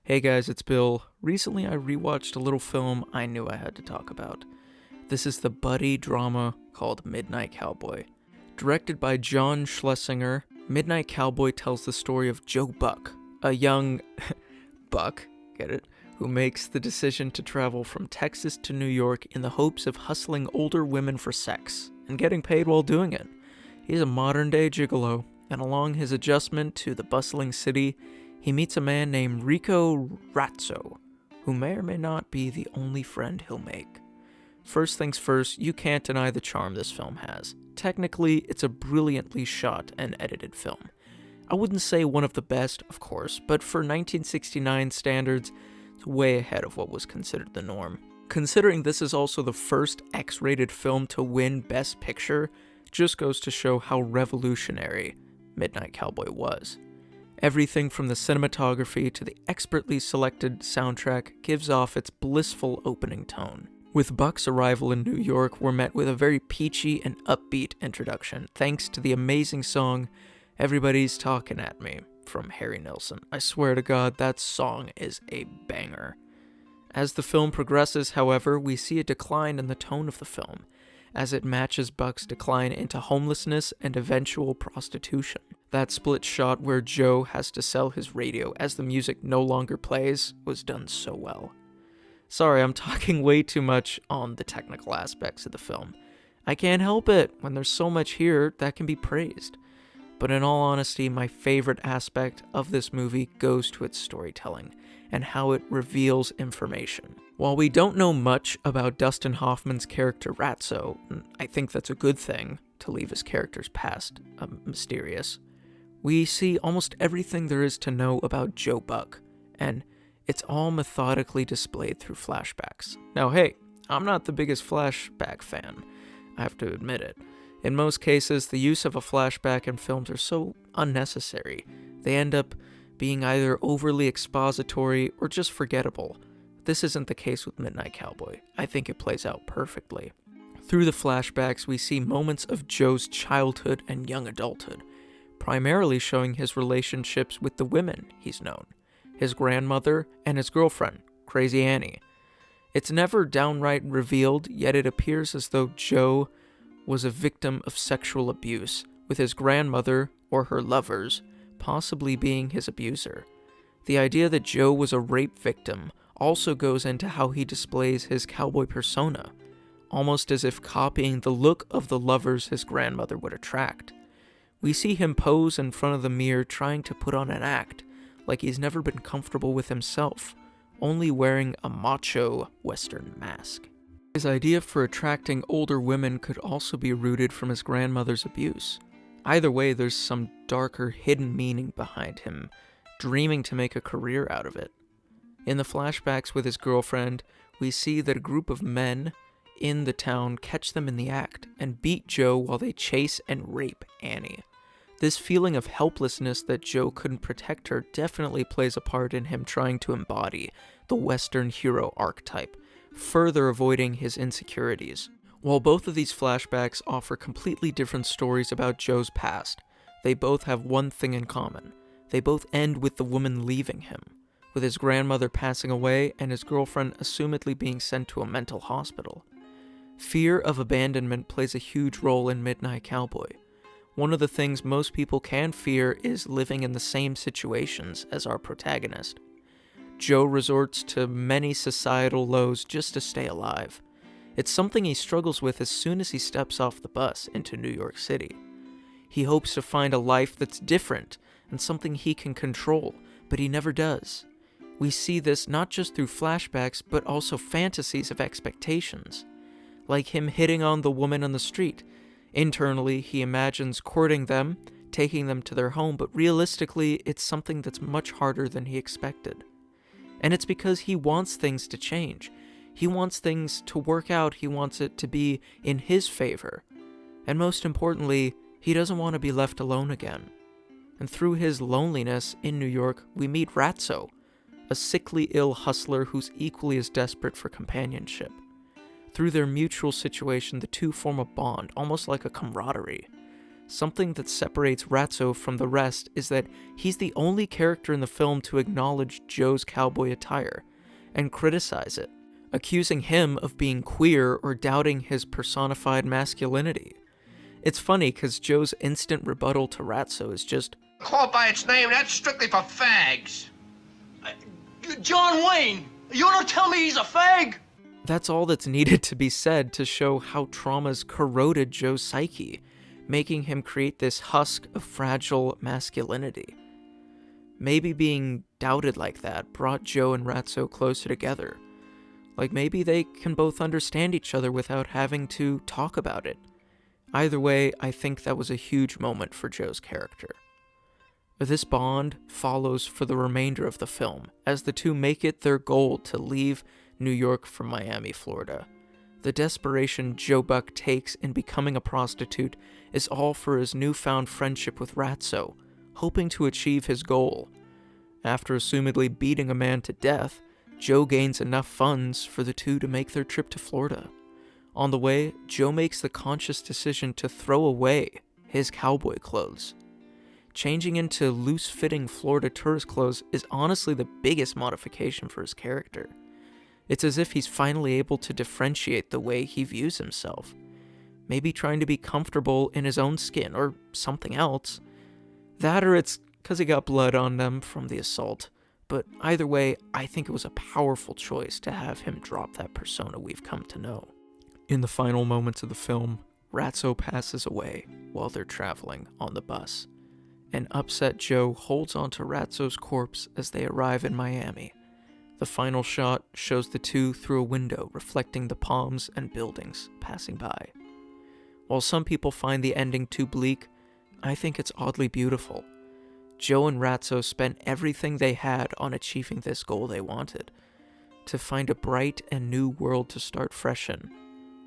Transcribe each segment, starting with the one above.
Hey guys, it's Bill. Recently I rewatched a little film I knew I had to talk about. This is the buddy drama called Midnight Cowboy. Directed by John Schlesinger, Midnight Cowboy tells the story of Joe Buck, a young buck, get it, who makes the decision to travel from Texas to New York in the hopes of hustling older women for sex and getting paid while doing it. He's a modern-day gigolo, and along his adjustment to the bustling city, he meets a man named Ratso, who may or may not be the only friend he'll make. First things first, you can't deny the charm this film has. Technically, it's a brilliantly shot and edited film. I wouldn't say one of the best, of course, but for 1969 standards, it's way ahead of what was considered the norm. Considering this is also the first X-rated film to win Best Picture, just goes to show how revolutionary Midnight Cowboy was. Everything from the cinematography to the expertly selected soundtrack gives off its blissful opening tone. With Buck's arrival in New York, we're met with a very peachy and upbeat introduction, thanks to the amazing song Everybody's Talking at Me from Harry Nilsson. I swear to God, that song is a banger. As the film progresses, however, we see a decline in the tone of the film, as it matches Buck's decline into homelessness and eventual prostitution. That split shot where Joe has to sell his radio as the music no longer plays was done so well. Sorry, I'm talking way too much on the technical aspects of the film. I can't help it when there's so much here that can be praised. But in all honesty, my favorite aspect of this movie goes to its storytelling and how it reveals information. While we don't know much about Dustin Hoffman's character Ratso, I think that's a good thing to leave his character's past mysterious, we see almost everything there is to know about Joe Buck, and it's all methodically displayed through flashbacks. Now hey, I'm not the biggest flashback fan, I have to admit it. In most cases, the use of a flashback in films are so unnecessary. They end up being either overly expository or just forgettable. This isn't the case with Midnight Cowboy. I think it plays out perfectly. Through the flashbacks, we see moments of Joe's childhood and young adulthood, primarily showing his relationships with the women he's known, his grandmother and his girlfriend, Crazy Annie. It's never downright revealed, yet it appears as though Joe was a victim of sexual abuse, with his grandmother, or her lovers, possibly being his abuser. The idea that Joe was a rape victim also goes into how he displays his cowboy persona, almost as if copying the look of the lovers his grandmother would attract. We see him pose in front of the mirror trying to put on an act, like he's never been comfortable with himself, only wearing a macho Western mask. His idea for attracting older women could also be rooted from his grandmother's abuse. Either way, there's some darker hidden meaning behind him, dreaming to make a career out of it. In the flashbacks with his girlfriend, we see that a group of men in the town catch them in the act and beat Joe while they chase and rape Annie. This feeling of helplessness that Joe couldn't protect her definitely plays a part in him trying to embody the Western hero archetype, further avoiding his insecurities. While both of these flashbacks offer completely different stories about Joe's past, they both have one thing in common. They both end with the woman leaving him, with his grandmother passing away and his girlfriend assumedly being sent to a mental hospital. Fear of abandonment plays a huge role in Midnight Cowboy. One of the things most people can fear is living in the same situations as our protagonist. Joe resorts to many societal lows just to stay alive. It's something he struggles with as soon as he steps off the bus into New York City. He hopes to find a life that's different and something he can control, but he never does. We see this not just through flashbacks, but also fantasies of expectations. Like him hitting on the woman on the street. Internally, he imagines courting them, taking them to their home, but realistically, it's something that's much harder than he expected. And it's because he wants things to change. He wants things to work out. He wants it to be in his favor. And most importantly, he doesn't want to be left alone again. And through his loneliness in New York, we meet Ratso, a sickly ill hustler who's equally as desperate for companionship. Through their mutual situation, the two form a bond, almost like a camaraderie. something that separates Ratso from the rest is that he's the only character in the film to acknowledge Joe's cowboy attire and criticize it, accusing him of being queer or doubting his personified masculinity. It's funny because Joe's instant rebuttal to Ratso is just, "Call it by its name, that's strictly for fags." John Wayne, you don't tell me he's a fag? That's all that's needed to be said to show how trauma's corroded Joe's psyche, making him create this husk of fragile masculinity. Maybe being doubted like that brought Joe and Ratso closer together. Like maybe they can both understand each other without having to talk about it. Either way, I think that was a huge moment for Joe's character. This bond follows for the remainder of the film, as the two make it their goal to leave New York for Miami, Florida. The desperation Joe Buck takes in becoming a prostitute is all for his newfound friendship with Ratso, hoping to achieve his goal. After assumedly beating a man to death, Joe gains enough funds for the two to make their trip to Florida. On the way, Joe makes the conscious decision to throw away his cowboy clothes. Changing into loose-fitting Florida tourist clothes is honestly the biggest modification for his character. It's as if he's finally able to differentiate the way he views himself. Maybe trying to be comfortable in his own skin or something else. That or it's because he got blood on them from the assault. But either way, I think it was a powerful choice to have him drop that persona we've come to know. In the final moments of the film, Ratso passes away while they're traveling on the bus. An upset Joe holds onto Ratso's corpse as they arrive in Miami. The final shot shows the two through a window reflecting the palms and buildings passing by. While some people find the ending too bleak, I think it's oddly beautiful. Joe and Ratso spent everything they had on achieving this goal they wanted, to find a bright and new world to start fresh in.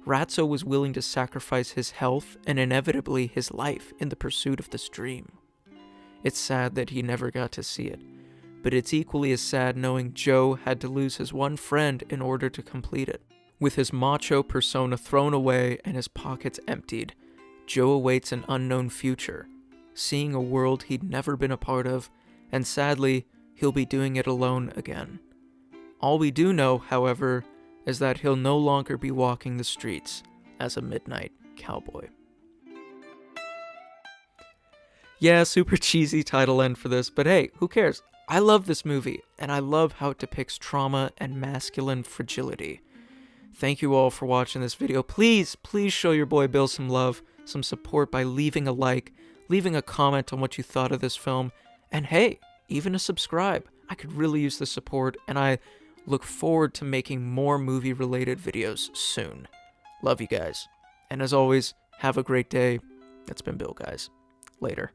Ratso was willing to sacrifice his health and inevitably his life in the pursuit of this dream. It's sad that he never got to see it, but it's equally as sad knowing Joe had to lose his one friend in order to complete it. With his macho persona thrown away and his pockets emptied, Joe awaits an unknown future, seeing a world he'd never been a part of, and sadly, he'll be doing it alone again. All we do know, however, is that he'll no longer be walking the streets as a midnight cowboy. Yeah, super cheesy title end for this, but hey, who cares? I love this movie, and I love how it depicts trauma and masculine fragility. Thank you all for watching this video. Please show your boy Bill some love, some support by leaving a like, leaving a comment on what you thought of this film, and hey, even a subscribe. I could really use the support, and I look forward to making more movie-related videos soon. Love you guys. And as always, have a great day. That's been Bill, guys. Later.